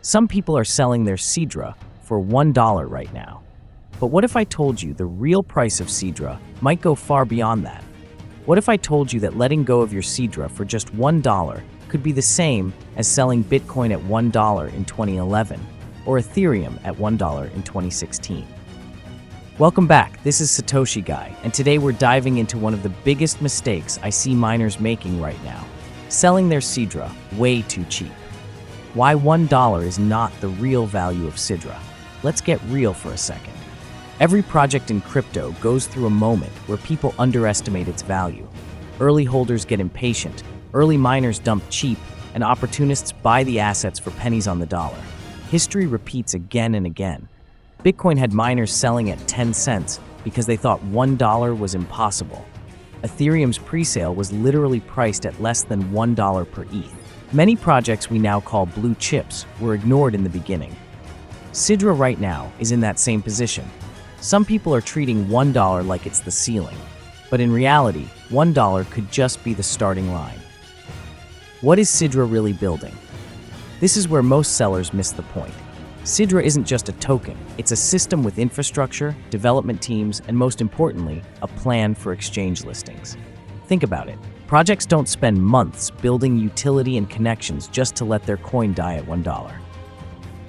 Some people are selling their SIDRA for $1 right now. But what if I told you the real price of SIDRA might go far beyond that? What if I told you that letting go of your SIDRA for just $1 could be the same as selling Bitcoin at $1 in 2011 or Ethereum at $1 in 2016? Welcome back, this is Satoshi Guy, and today we're diving into one of the biggest mistakes I see miners making right now: selling their SIDRA way too cheap. Why $1 is not the real value of SIDRA. Let's get real for a second. Every project in crypto goes through a moment where people underestimate its value. Early holders get impatient, early miners dump cheap, and opportunists buy the assets for pennies on the dollar. History repeats again and again. Bitcoin had miners selling at 10 cents because they thought $1 was impossible. Ethereum's presale was literally priced at less than $1 per ETH. Many projects we now call blue chips were ignored in the beginning. SIDRA right now is in that same position. Some people are treating $1 like it's the ceiling, but in reality, $1 could just be the starting line. What is SIDRA really building? This is where most sellers miss the point. SIDRA isn't just a token, it's a system with infrastructure, development teams, and most importantly, a plan for exchange listings. Think about it. Projects don't spend months building utility and connections just to let their coin die at $1.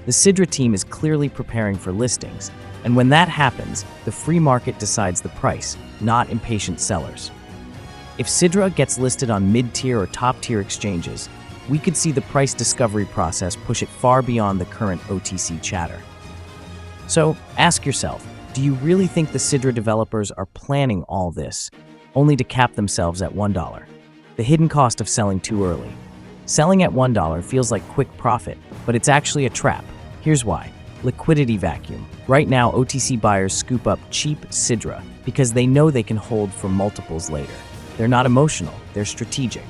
The SIDRA team is clearly preparing for listings, and when that happens, the free market decides the price, not impatient sellers. If SIDRA gets listed on mid-tier or top-tier exchanges, we could see the price discovery process push it far beyond the current OTC chatter. So, ask yourself, do you really think the SIDRA developers are planning all this, only to cap themselves at $1? The hidden cost of selling too early. Selling at $1 feels like quick profit, but it's actually a trap. Here's why. Liquidity vacuum. Right now, OTC buyers scoop up cheap SIDRA because they know they can hold for multiples later. They're not emotional, they're strategic.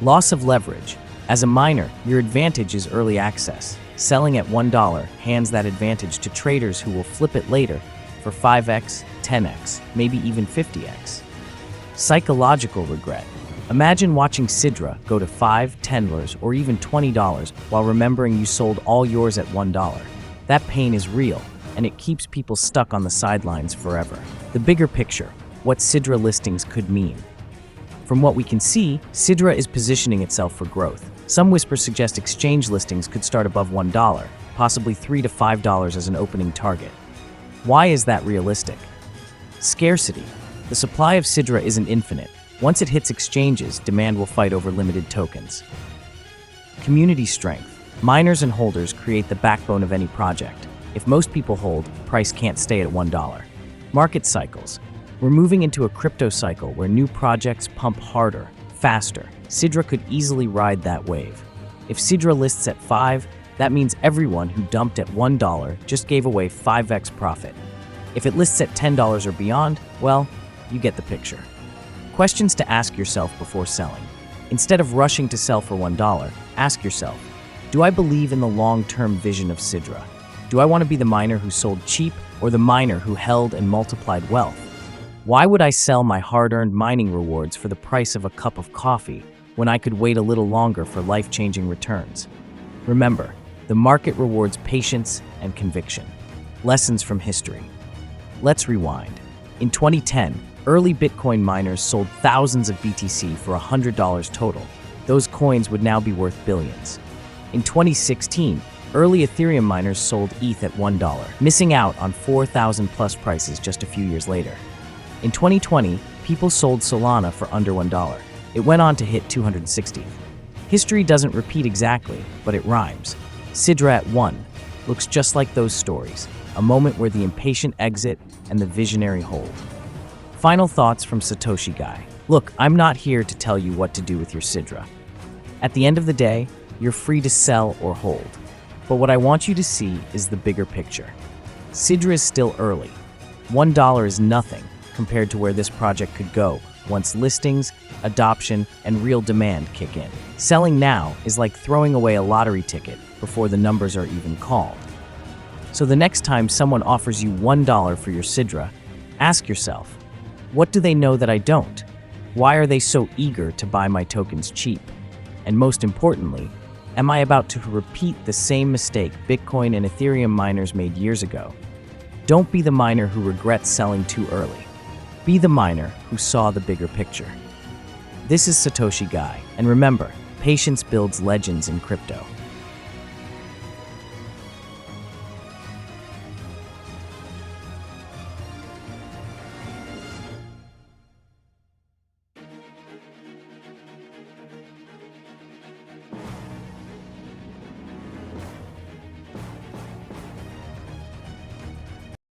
Loss of leverage. As a miner, your advantage is early access. Selling at $1 hands that advantage to traders who will flip it later for 5x, 10x, maybe even 50x. Psychological regret. Imagine watching SIDRA go to $5, $10, or even $20 while remembering you sold all yours at $1. That pain is real, and it keeps people stuck on the sidelines forever. The bigger picture, what SIDRA listings could mean. From what we can see, SIDRA is positioning itself for growth. Some whispers suggest exchange listings could start above $1, possibly $3 to $5 as an opening target. Why is that realistic? Scarcity. The supply of SIDRA isn't infinite. Once it hits exchanges, demand will fight over limited tokens. Community strength. Miners and holders create the backbone of any project. If most people hold, price can't stay at $1. Market cycles. We're moving into a crypto cycle where new projects pump harder, faster. SIDRA could easily ride that wave. If SIDRA lists at $5, that means everyone who dumped at $1 just gave away 5x profit. If it lists at $10 or beyond, well, you get the picture. Questions to ask yourself before selling. Instead of rushing to sell for $1, ask yourself, do I believe in the long-term vision of SIDRA? Do I want to be the miner who sold cheap or the miner who held and multiplied wealth? Why would I sell my hard-earned mining rewards for the price of a cup of coffee when I could wait a little longer for life-changing returns? Remember, the market rewards patience and conviction. Lessons from history. Let's rewind. In 2010, early Bitcoin miners sold thousands of BTC for $100 total. Those coins would now be worth billions. In 2016, early Ethereum miners sold ETH at $1, missing out on 4,000 plus prices just a few years later. In 2020, people sold Solana for under $1. It went on to hit 260. History doesn't repeat exactly, but it rhymes. SIDRA at $1 looks just like those stories, a moment where the impatient exit and the visionary hold. Final thoughts from Satoshi Guy. Look, I'm not here to tell you what to do with your SIDRA. At the end of the day, you're free to sell or hold. But what I want you to see is the bigger picture. SIDRA is still early. $1 is nothing compared to where this project could go once listings, adoption, and real demand kick in. Selling now is like throwing away a lottery ticket before the numbers are even called. So the next time someone offers you $1 for your SIDRA, ask yourself, what do they know that I don't? Why are they so eager to buy my tokens cheap? And most importantly, Am I about to repeat the same mistake Bitcoin and Ethereum miners made years ago? Don't be the miner who regrets selling too early. Be the miner who saw the bigger picture. This is Satoshi Guy, and remember, patience builds legends in crypto.